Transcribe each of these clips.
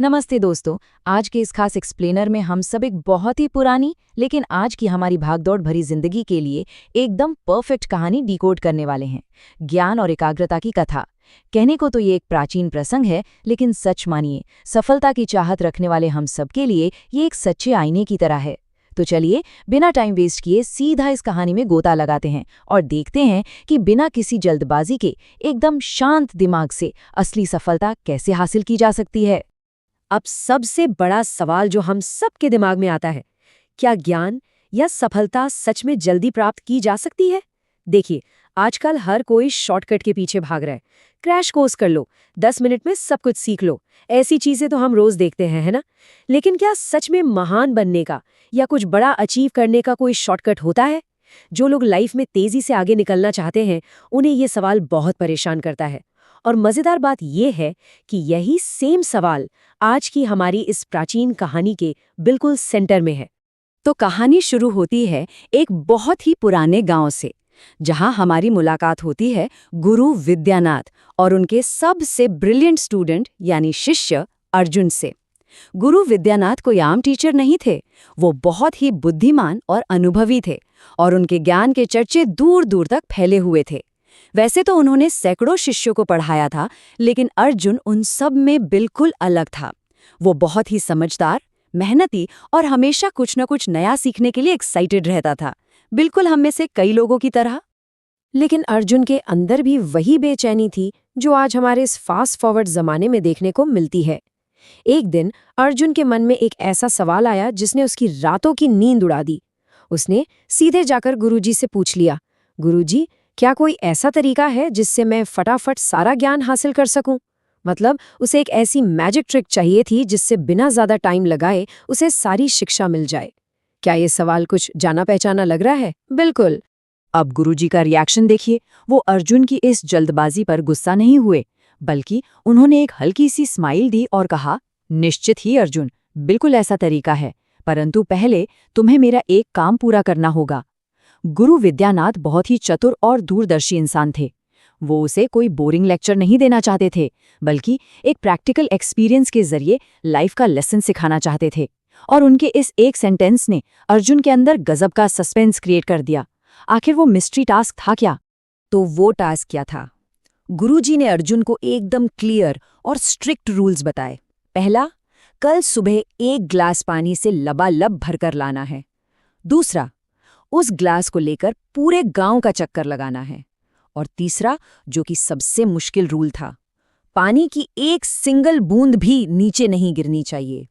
नमस्ते दोस्तों। आज के इस खास एक्सप्लेनर में हम सब एक बहुत ही पुरानी लेकिन आज की हमारी भागदौड़ भरी जिंदगी के लिए एकदम परफेक्ट कहानी डिकोड करने वाले हैं। ज्ञान और एकाग्रता की कथा। कहने को तो ये एक प्राचीन प्रसंग है, लेकिन सच मानिए, सफलता की चाहत रखने वाले हम सब के लिए ये एक सच्चे आईने की तरह है। तो चलिए बिना टाइम वेस्ट किए सीधा इस कहानी में गोता लगाते हैं और देखते हैं कि बिना किसी जल्दबाजी के एकदम शांत दिमाग से असली सफलता कैसे हासिल की जा सकती है। अब सबसे बड़ा सवाल जो हम सबके दिमाग में आता है, क्या ज्ञान या सफलता सच में जल्दी प्राप्त की जा सकती है? देखिए, आजकल हर कोई शॉर्टकट के पीछे भाग रहा है। क्रैश कोर्स कर लो, 10 मिनट में सब कुछ सीख लो। ऐसी चीजें तो हम रोज देखते हैं, है ना? लेकिन क्या सच में महान बनने का या कुछ बड़ा अचीव करने का कोई शॉर्टकट होता है? जो लोग लाइफ में तेजी से आगे निकलना चाहते हैं, उन्हें ये सवाल बहुत परेशान करता है। और मजेदार बात यह है कि यही सेम सवाल आज की हमारी इस प्राचीन कहानी के बिल्कुल सेंटर में है। तो कहानी शुरू होती है एक बहुत ही पुराने गांव से, जहां हमारी मुलाकात होती है गुरु विद्यानाथ और उनके सबसे ब्रिलियंट स्टूडेंट यानी शिष्य अर्जुन से। गुरु विद्यानाथ कोई आम टीचर नहीं थे, वो बहुत ही बुद्धिमान और अनुभवी थे और उनके ज्ञान के चर्चे दूर दूर तक फैले हुए थे। वैसे तो उन्होंने सैकड़ों शिष्यों को पढ़ाया था, लेकिन अर्जुन उन सब में बिल्कुल अलग था। वो बहुत ही समझदार, मेहनती और हमेशा कुछ न कुछ नया सीखने के लिए एक्साइटेड रहता था, बिल्कुल हम में से कई लोगों की तरह। लेकिन अर्जुन के अंदर भी वही बेचैनी थी जो आज हमारे इस फास्ट फॉरवर्ड जमाने में देखने को मिलती है। एक दिन अर्जुन के मन में एक ऐसा सवाल आया जिसने उसकी रातों की नींद उड़ा दी। उसने सीधे जाकर गुरुजी से पूछ लिया, गुरुजी, क्या कोई ऐसा तरीका है जिससे मैं फटाफट सारा ज्ञान हासिल कर सकूं? मतलब उसे एक ऐसी मैजिक ट्रिक चाहिए थी जिससे बिना ज्यादा टाइम लगाए उसे सारी शिक्षा मिल जाए। क्या ये सवाल कुछ जाना पहचाना लग रहा है? बिल्कुल। अब गुरुजी का रिएक्शन देखिए। वो अर्जुन की इस जल्दबाजी पर गुस्सा नहीं हुए, बल्कि उन्होंने एक हल्की सी स्माइल दी और कहा, निश्चित ही अर्जुन, बिल्कुल ऐसा तरीका है, परंतु पहले तुम्हें मेरा एक काम पूरा करना होगा। गुरु विद्यानाथ बहुत ही चतुर और दूरदर्शी इंसान थे। वो उसे कोई बोरिंग लेक्चर नहीं देना चाहते थे, बल्कि एक प्रैक्टिकल एक्सपीरियंस के जरिए लाइफ का लेसन सिखाना चाहते थे। और उनके इस एक सेंटेंस ने अर्जुन के अंदर गजब का सस्पेंस क्रिएट कर दिया। आखिर वो मिस्ट्री टास्क था क्या? तो वो टास्क क्या था? गुरुजी ने अर्जुन को एकदम क्लियर और स्ट्रिक्ट रूल्स बताए। पहला, कल सुबह 1 ग्लास पानी से लबालब भरकर लाना है। दूसरा, उस ग्लास को लेकर पूरे गांव का चक्कर लगाना है। और तीसरा, जो कि सबसे मुश्किल रूल था, पानी की एक सिंगल बूंद भी नीचे नहीं गिरनी चाहिए।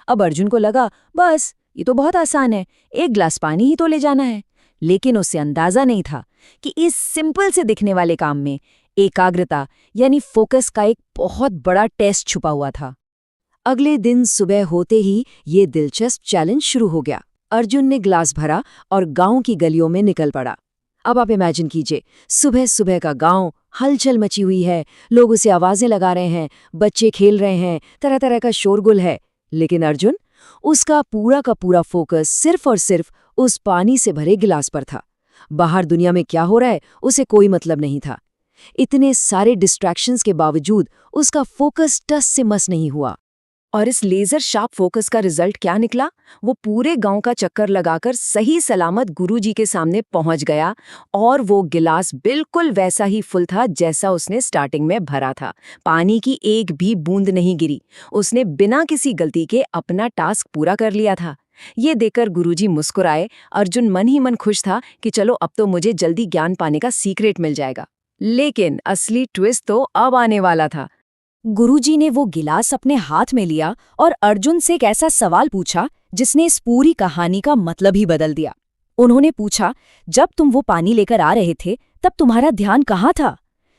अब अर्जुन को लगा, बस ये तो बहुत आसान है, 1 ग्लास पानी ही तो ले जाना है। लेकिन उसे अंदाजा नहीं था कि इस सिंपल से दिखने वाले काम में एकाग्रता यानी फोकस का एक बहुत बड़ा टेस्ट छुपा हुआ था। अगले दिन सुबह होते ही ये दिलचस्प चैलेंज शुरू हो गया। अर्जुन ने ग्लास भरा और गांव की गलियों में निकल पड़ा। अब आप इमेजिन कीजिए, सुबह सुबह का गांव, हलचल मची हुई है, लोग उसे आवाजें लगा रहे हैं, बच्चे खेल रहे हैं, तरह तरह का शोरगुल है। लेकिन अर्जुन, उसका पूरा का पूरा फोकस सिर्फ और सिर्फ उस पानी से भरे गिलास पर था। बाहर दुनिया में क्या हो रहा है उसे कोई मतलब नहीं था। इतने सारे डिस्ट्रैक्शंस के बावजूद उसका फोकस टस से मस नहीं हुआ। और इस लेजर शार्प फोकस का रिजल्ट क्या निकला? वो पूरे गांव का चक्कर लगाकर सही सलामत गुरुजी के सामने पहुंच गया और वो गिलास बिल्कुल वैसा ही फुल था जैसा उसने स्टार्टिंग में भरा था। पानी की एक भी बूंद नहीं गिरी। उसने बिना किसी गलती के अपना टास्क पूरा कर लिया था। ये देखकर गुरुजी मुस्कुराए। अर्जुन मन ही मन खुश था कि चलो अब तो मुझे जल्दी ज्ञान पाने का सीक्रेट मिल जाएगा। लेकिन असली ट्विस्ट तो अब आने वाला था। गुरुजी ने वो गिलास अपने हाथ में लिया और अर्जुन से एक ऐसा सवाल पूछा जिसने इस पूरी कहानी का मतलब ही बदल दिया। उन्होंने पूछा, जब तुम वो पानी लेकर आ रहे थे तब तुम्हारा ध्यान कहाँ था?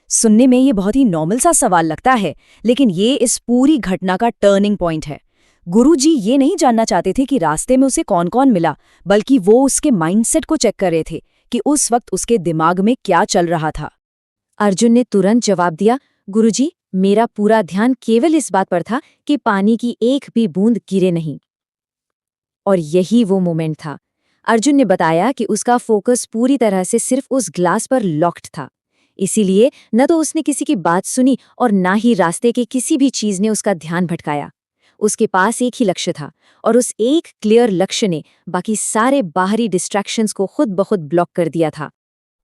सुनने में ये बहुत ही नॉर्मल सा सवाल लगता है, लेकिन ये इस पूरी घटना का टर्निंग पॉइंट है। गुरुजी ये नहीं जानना चाहते थे कि रास्ते में उसे कौन कौन मिला, बल्कि वो उसके माइंडसेट को चेक कर रहे थे कि उस वक्त उसके दिमाग में क्या चल रहा था। अर्जुन ने तुरंत जवाब दिया, गुरुजी, मेरा पूरा ध्यान केवल इस बात पर था कि पानी की एक भी बूंद गिरे नहीं। और यही वो मोमेंट था। अर्जुन ने बताया कि उसका फोकस पूरी तरह से सिर्फ उस ग्लास पर लॉक्ड था। इसीलिए न तो उसने किसी की बात सुनी और ना ही रास्ते के किसी भी चीज ने उसका ध्यान भटकाया। उसके पास एक ही लक्ष्य था और उस एक क्लियर लक्ष्य ने बाकी सारे बाहरी डिस्ट्रैक्शंस को खुद ब खुद ब्लॉक कर दिया था।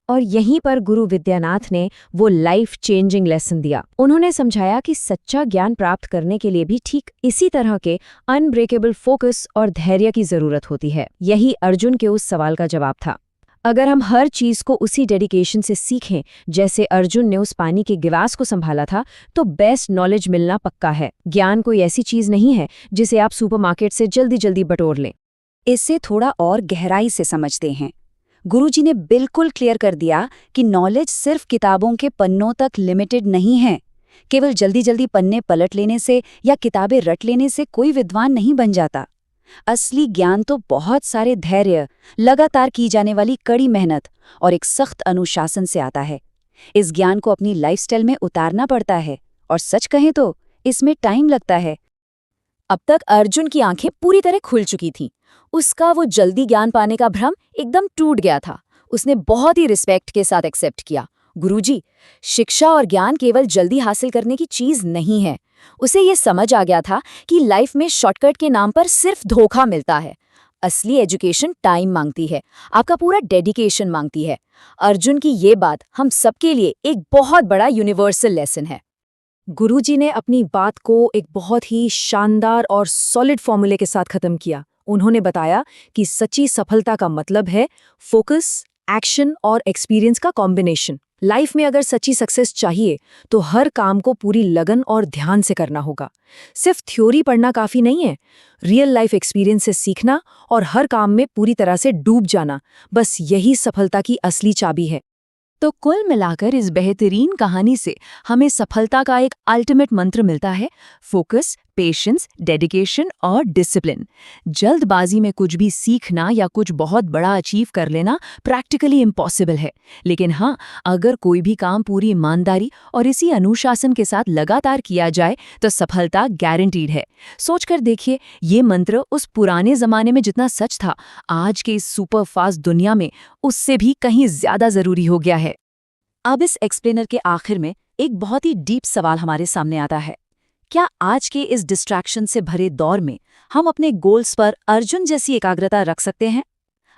और यहीं पर गुरु विद्यानाथ ने वो लाइफ चेंजिंग लेसन दिया। उन्होंने समझाया कि सच्चा ज्ञान प्राप्त करने के लिए भी ठीक इसी तरह के अनब्रेकेबल फोकस और धैर्य की जरूरत होती है। यही अर्जुन के उस सवाल का जवाब था। अगर हम हर चीज को उसी डेडिकेशन से सीखें जैसे अर्जुन ने उस पानी के गिलास को संभाला था, तो बेस्ट नॉलेज मिलना पक्का है। ज्ञान कोई ऐसी चीज नहीं है जिसे आप सुपरमार्केट से जल्दी जल्दी बटोर लें। इससे थोड़ा और गहराई से समझते हैं। गुरुजी ने बिल्कुल क्लियर कर दिया कि नॉलेज सिर्फ किताबों के पन्नों तक लिमिटेड नहीं है। केवल जल्दी जल्दी पन्ने पलट लेने से या किताबें रट लेने से कोई विद्वान नहीं बन जाता। असली ज्ञान तो बहुत सारे धैर्य, लगातार की जाने वाली कड़ी मेहनत और एक सख्त अनुशासन से आता है। इस ज्ञान को अपनी लाइफस्टाइल में उतारना पड़ता है और सच कहें तो इसमें टाइम लगता है। अब तक अर्जुन की आंखें पूरी तरह खुल चुकी थीं। उसका वो जल्दी ज्ञान पाने का भ्रम एकदम टूट गया था। उसने बहुत ही रिस्पेक्ट के साथ एक्सेप्ट किया, गुरुजी, शिक्षा और ज्ञान केवल जल्दी हासिल करने की चीज नहीं है। उसे ये समझ आ गया था कि लाइफ में शॉर्टकट के नाम पर सिर्फ धोखा मिलता है। असली एजुकेशन टाइम मांगती है, आपका पूरा डेडिकेशन मांगती है। अर्जुन की ये बात हम सबके लिए एक बहुत बड़ा यूनिवर्सल लेसन है। गुरुजी ने अपनी बात को एक बहुत ही शानदार और सॉलिड फॉर्मूले के साथ खत्म किया। उन्होंने बताया कि सच्ची सफलता का मतलब है फोकस, एक्शन और एक्सपीरियंस का कॉम्बिनेशन। लाइफ में अगर सच्ची सक्सेस चाहिए तो हर काम को पूरी लगन और ध्यान से करना होगा। सिर्फ थ्योरी पढ़ना काफी नहीं है, रियल लाइफ एक्सपीरियंस से सीखना और हर काम में पूरी तरह से डूब जाना, बस यही सफलता की असली चाबी है। तो कुल मिलाकर इस बेहतरीन कहानी से हमें सफलता का एक अल्टीमेट मंत्र मिलता है: फोकस, पेशेंस, डेडिकेशन और डिसिप्लिन। जल्दबाजी में कुछ भी सीखना या कुछ बहुत बड़ा अचीव कर लेना प्रैक्टिकली इम्पॉसिबल है, लेकिन हाँ, अगर कोई भी काम पूरी ईमानदारी और इसी अनुशासन के साथ लगातार किया जाए तो सफलता गारंटीड है। सोचकर देखिए, ये मंत्र उस पुराने जमाने में जितना सच था, आज के इस सुपरफास्ट दुनिया में उससे भी कहीं ज्यादा जरूरी हो गया है। अब इस एक्सप्लेनर के आखिर में एक बहुत ही डीप सवाल हमारे सामने आता है: क्या आज के इस डिस्ट्रैक्शन से भरे दौर में हम अपने गोल्स पर अर्जुन जैसी एकाग्रता रख सकते हैं?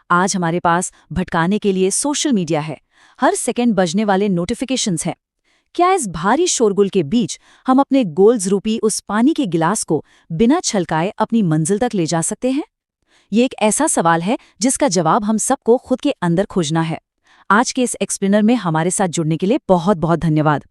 आज हमारे पास भटकाने के लिए सोशल मीडिया है, हर सेकंड बजने वाले नोटिफिकेशंस हैं। क्या इस भारी शोरगुल के बीच हम अपने गोल्स रूपी उस पानी के गिलास को बिना छलकाए अपनी मंजिल तक ले जा सकते हैं? ये एक ऐसा सवाल है जिसका जवाब हम सबको खुद के अंदर खोजना है। आज के इस एक्सप्लेनर में हमारे साथ जुड़ने के लिए बहुत बहुत धन्यवाद।